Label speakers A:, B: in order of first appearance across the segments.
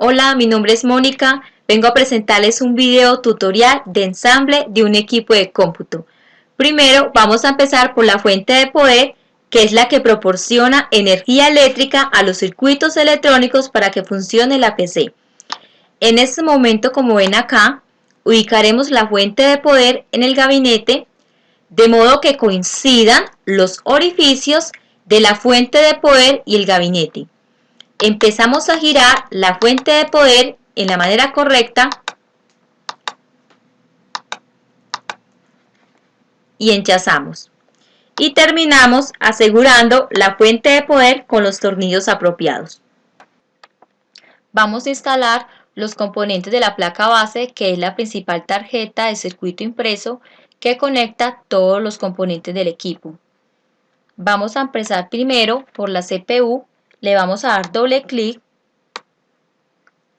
A: Hola, mi nombre es Mónica. Vengo a presentarles un video tutorial de ensamble de un equipo de cómputo. Primero vamos a empezar por la fuente de poder, que es la que proporciona energía eléctrica a los circuitos electrónicos para que funcione la PC. En este momento, como ven acá, ubicaremos la fuente de poder en el gabinete, de modo que coincidan los orificios de la fuente de poder y el gabinete. Empezamos a girar la fuente de poder en la manera correcta y enchazamos. Y terminamos asegurando la fuente de poder con los tornillos apropiados. Vamos a instalar los componentes de la placa base, que es la principal tarjeta de circuito impreso que conecta todos los componentes del equipo. Vamos a empezar primero por la CPU, le vamos a dar doble clic,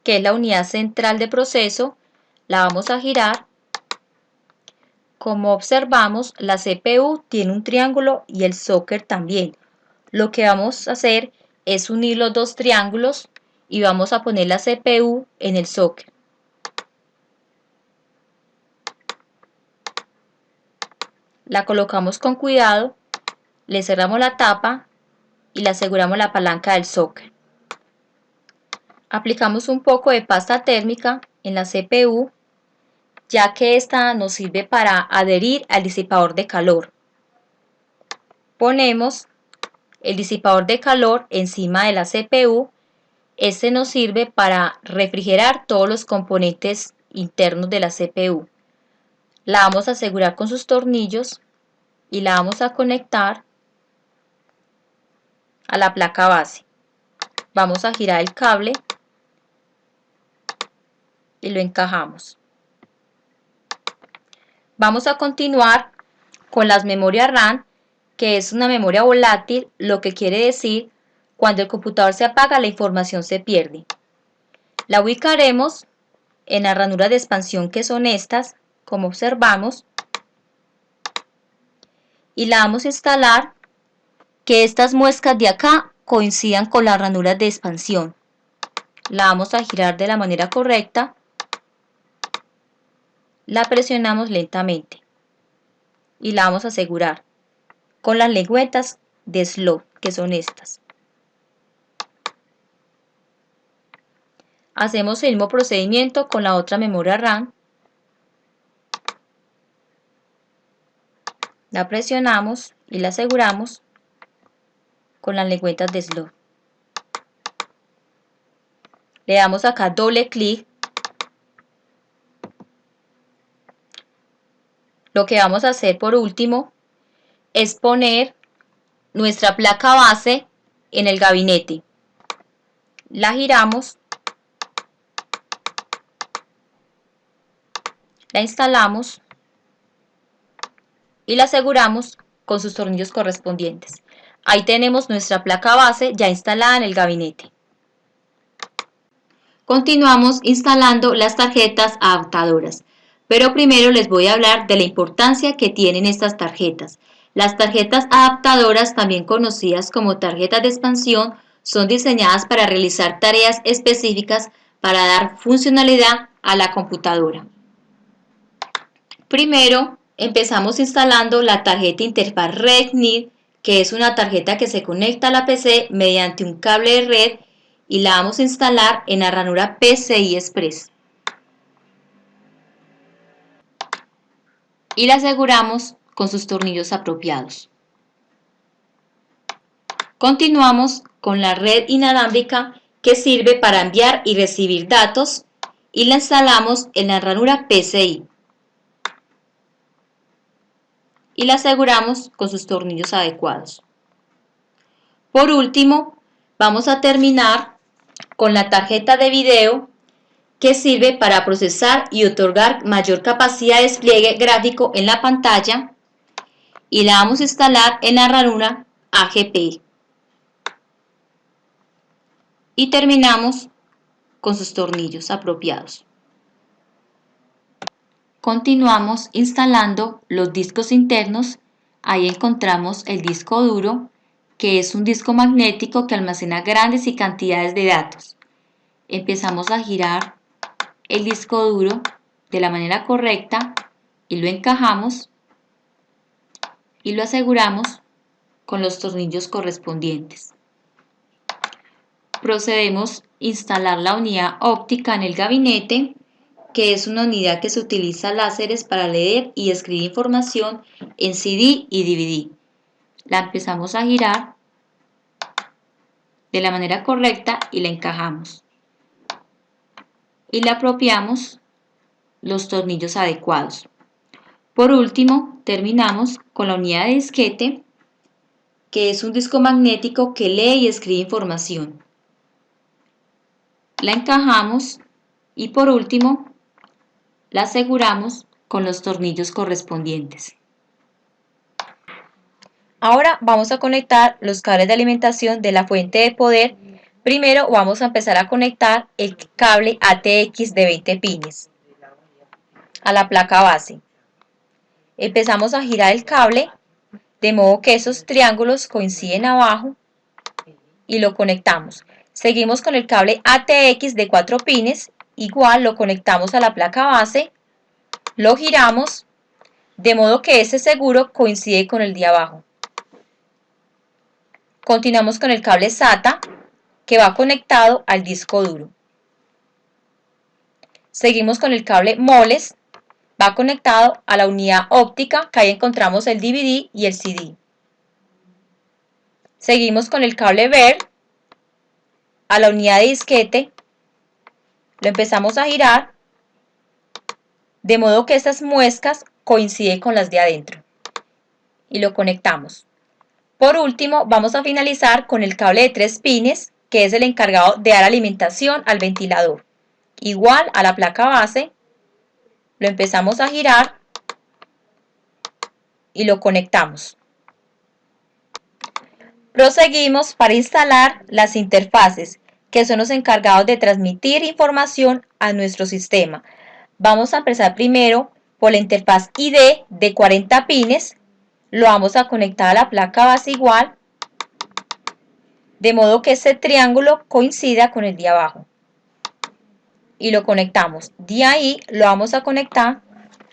A: que es la unidad central de proceso, la vamos a girar. Como observamos, la CPU tiene un triángulo y el socket también. Lo que vamos a hacer es unir los dos triángulos y vamos a poner la CPU en el socket. La colocamos con cuidado, le cerramos la tapa y le aseguramos la palanca del socket. Aplicamos un poco de pasta térmica en la CPU, ya que esta nos sirve para adherir al disipador de calor. Ponemos el disipador de calor encima de la CPU. Este nos sirve para refrigerar todos los componentes internos de la CPU. La vamos a asegurar con sus tornillos y la vamos a conectar a la placa base. Vamos a girar el cable y lo encajamos. Vamos a continuar con las memorias RAM, que es una memoria volátil, lo que quiere decir cuando el computador se apaga la información se pierde. La ubicaremos en las ranuras de expansión, que son estas, como observamos, y la vamos a instalar que estas muescas de acá coincidan con las ranuras de expansión. La vamos a girar de la manera correcta, la presionamos lentamente y la vamos a asegurar con las lengüetas de slot, que son estas. Hacemos el mismo procedimiento con la otra memoria RAM. La presionamos y la aseguramos con las lengüetas de slot. Le damos acá doble clic. Lo que vamos a hacer por último es poner nuestra placa base en el gabinete. La giramos, la instalamos y la aseguramos con sus tornillos correspondientes. Ahí tenemos nuestra placa base ya instalada en el gabinete. Continuamos instalando las tarjetas adaptadoras, pero primero les voy a hablar de la importancia que tienen estas tarjetas. Las tarjetas adaptadoras, también conocidas como tarjetas de expansión, son diseñadas para realizar tareas específicas para dar funcionalidad a la computadora. Primero, empezamos instalando la tarjeta interfaz Red-NID, que es una tarjeta que se conecta a la PC mediante un cable de red, y la vamos a instalar en la ranura PCI Express. Y la aseguramos con sus tornillos apropiados. Continuamos con la red inalámbrica, que sirve para enviar y recibir datos, y la instalamos en la ranura PCI. Y la aseguramos con sus tornillos adecuados. Por último, vamos a terminar con la tarjeta de video, que sirve para procesar y otorgar mayor capacidad de despliegue gráfico en la pantalla, y la vamos a instalar en la ranura AGP. Y terminamos con sus tornillos apropiados. Continuamos instalando los discos internos. Ahí encontramos el disco duro, que es un disco magnético que almacena grandes cantidades de datos. Empezamos a girar el disco duro de la manera correcta y lo encajamos y lo aseguramos con los tornillos correspondientes. Procedemos a instalar la unidad óptica en el gabinete, que es una unidad que se utiliza láseres para leer y escribir información en CD y DVD. La empezamos a girar de la manera correcta y la encajamos. Y le apropiamos los tornillos adecuados. Por último, terminamos con la unidad de disquete, que es un disco magnético que lee y escribe información. La encajamos y por último la aseguramos con los tornillos correspondientes. Ahora vamos a conectar los cables de alimentación de la fuente de poder. Primero vamos a empezar a conectar el cable ATX de 20 pines a la placa base. Empezamos a girar el cable de modo que esos triángulos coinciden abajo y lo conectamos. Seguimos con el cable ATX de 4 pines, igual lo conectamos a la placa base, lo giramos de modo que ese seguro coincide con el de abajo. Continuamos con el cable SATA que va conectado al disco duro. Seguimos con el cable Moles, va conectado a la unidad óptica, que ahí encontramos el DVD y el CD. Seguimos con el cable BER a la unidad de disquete, lo empezamos a girar de modo que estas muescas coinciden con las de adentro y lo conectamos. Por último, vamos a finalizar con el cable de 3 pines, que es el encargado de dar alimentación al ventilador. Igual a la placa base, lo empezamos a girar y lo conectamos. Proseguimos para instalar las interfaces, que son los encargados de transmitir información a nuestro sistema. Vamos a empezar primero por la interfaz ID de 40 pines, lo vamos a conectar a la placa base igual, de modo que este triángulo coincida con el de abajo. Y lo conectamos. De ahí lo vamos a conectar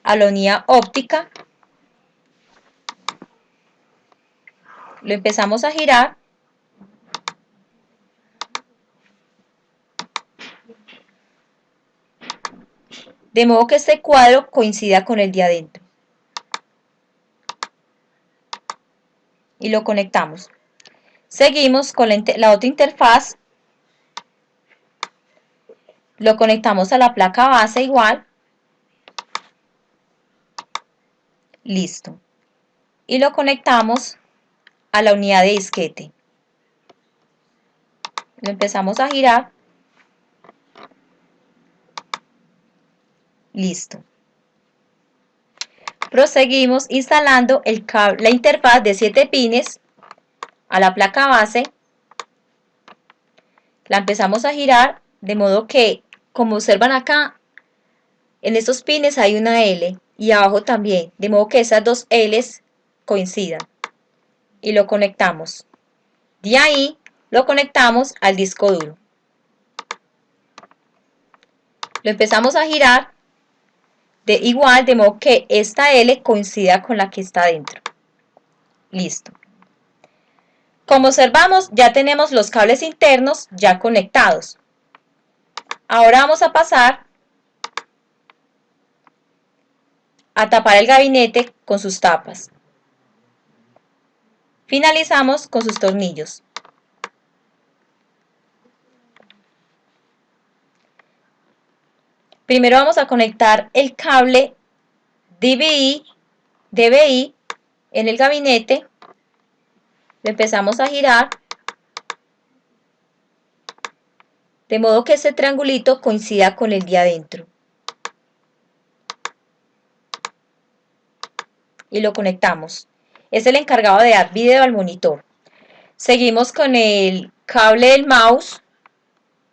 A: a la unidad óptica. Lo empezamos a girar. De modo que este cuadro coincida con el de adentro. Y lo conectamos. Seguimos con la otra interfaz. Lo conectamos a la placa base igual. Listo. Y lo conectamos a la unidad de disquete. Lo empezamos a girar. Listo. Proseguimos instalando la interfaz de 7 pines a la placa base. La empezamos a girar de modo que, como observan acá, en estos pines hay una L y abajo también, de modo que esas dos L's coincidan. Y lo conectamos. De ahí lo conectamos al disco duro. Lo empezamos a girar de modo que esta L coincida con la que está dentro. Listo. Como observamos, ya tenemos los cables internos ya conectados. Ahora vamos a pasar a tapar el gabinete con sus tapas. Finalizamos con sus tornillos. Primero vamos a conectar el cable DVI en el gabinete. Lo empezamos a girar de modo que ese triangulito coincida con el de adentro. Y lo conectamos. Es el encargado de dar video al monitor. Seguimos con el cable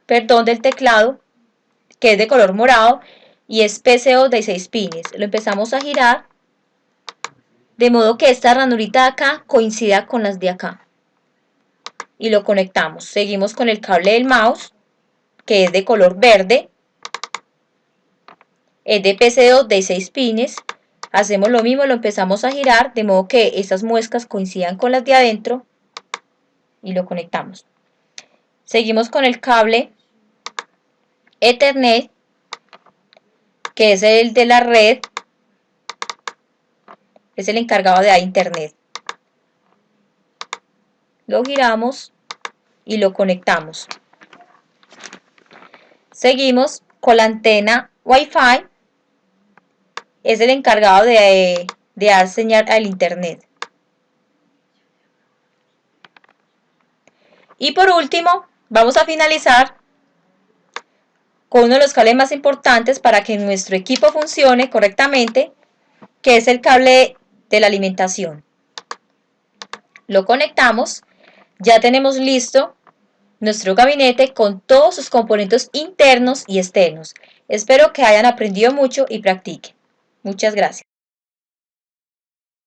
A: del teclado, que es de color morado y es PCO de 6 pines. Lo empezamos a girar de modo que esta ranurita de acá coincida con las de acá. Y lo conectamos. Seguimos con el cable del mouse. que es de color verde, es de PC2 de 6 pines. Hacemos lo mismo, lo empezamos a girar de modo que estas muescas coincidan con las de adentro y lo conectamos. Seguimos con el cable Ethernet, que es el de la red, es el encargado de dar internet. Lo giramos y lo conectamos. Seguimos con la antena Wi-Fi, es el encargado de dar señal al internet. Y por último, vamos a finalizar con uno de los cables más importantes para que nuestro equipo funcione correctamente, que es el cable de la alimentación. Lo conectamos, ya tenemos listo nuestro gabinete con todos sus componentes internos y externos. Espero que hayan aprendido mucho y practiquen. Muchas gracias.